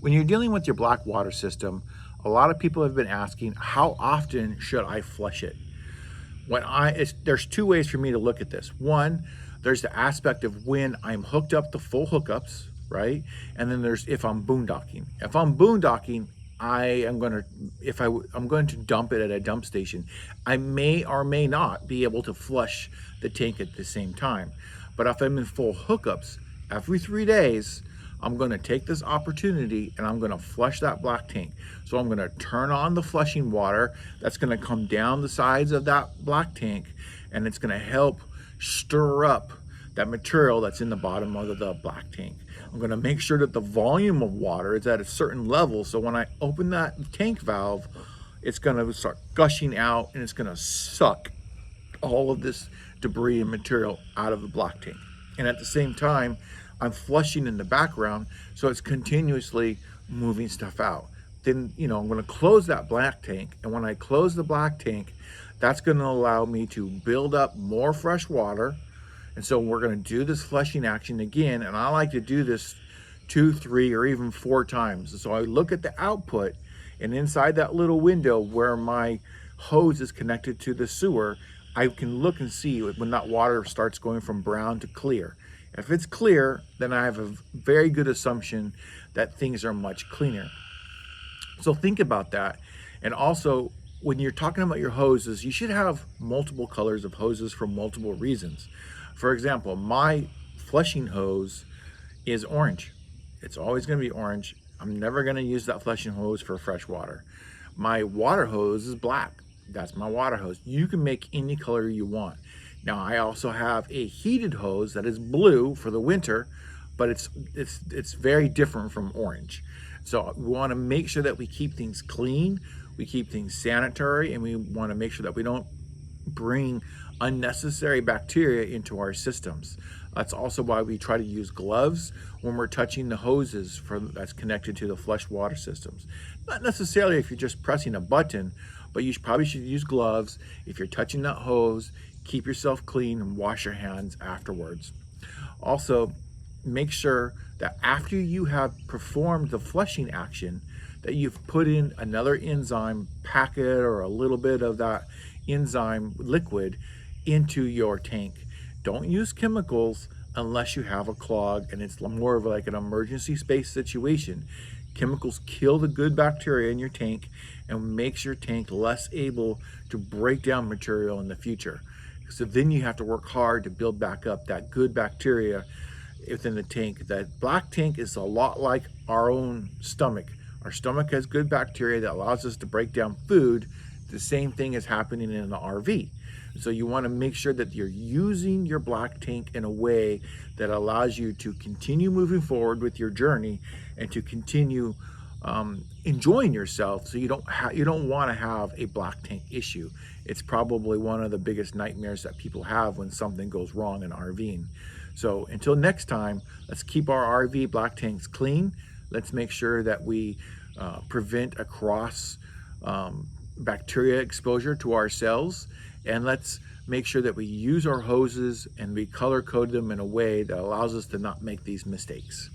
When you're dealing with your black water system, a lot of people have been asking, how often should I flush it? There's two ways for me to look at this. One, there's the aspect of when I'm hooked up to full hookups, right? And then there's if I'm boondocking. If I'm boondocking, I'm going to dump it at a dump station. I may or may not be able to flush the tank at the same time. But if I'm in full hookups, every 3 days, I'm going to take this opportunity and I'm going to flush that black tank. So I'm going to turn on the flushing water that's going to come down the sides of that black tank, and it's going to help stir up that material that's in the bottom of the black tank. I'm going to make sure that the volume of water is at a certain level, so when I open that tank valve, it's going to start gushing out and it's going to suck all of this debris and material out of the black tank. And at the same time, I'm flushing in the background, so it's continuously moving stuff out. Then, I'm going to close that black tank, and when I close the black tank, that's going to allow me to build up more fresh water. And so we're going to do this flushing action again, and I like to do this 2, 3, or even 4 times. So I look at the output, and inside that little window where my hose is connected to the sewer, I can look and see when that water starts going from brown to clear. If it's clear, then I have a very good assumption that things are much cleaner. So think about that. And also, when you're talking about your hoses, you should have multiple colors of hoses for multiple reasons. For example, my flushing hose is orange. It's always going to be orange. I'm never going to use that flushing hose for fresh water. My water hose is black. That's my water hose. You can make any color you want. Now, I also have a heated hose that is blue for the winter, but it's very different from orange. So we want to make sure that we keep things clean, we keep things sanitary, and we want to make sure that we don't bring unnecessary bacteria into our systems. That's also why we try to use gloves when we're touching the hoses that's connected to the flush water systems. Not necessarily if you're just pressing a button, but you probably should use gloves. If you're touching that hose, keep yourself clean and wash your hands afterwards. Also, make sure that after you have performed the flushing action, that you've put in another enzyme packet or a little bit of that enzyme liquid into your tank. Don't use chemicals unless you have a clog and it's more of like an emergency space situation. Chemicals kill the good bacteria in your tank and makes your tank less able to break down material in the future. So then you have to work hard to build back up that good bacteria within the tank. That black tank is a lot like our own stomach. Our stomach has good bacteria that allows us to break down food. The same thing is happening in the RV. So you want to make sure that you're using your black tank in a way that allows you to continue moving forward with your journey and to continue enjoying yourself. So you don't want to have a black tank issue. It's probably one of the biggest nightmares that people have when something goes wrong in RVing. So until next time, let's keep our RV black tanks clean. Let's make sure that we prevent a cross bacteria exposure to our cells, and let's make sure that we use our hoses and we color code them in a way that allows us to not make these mistakes.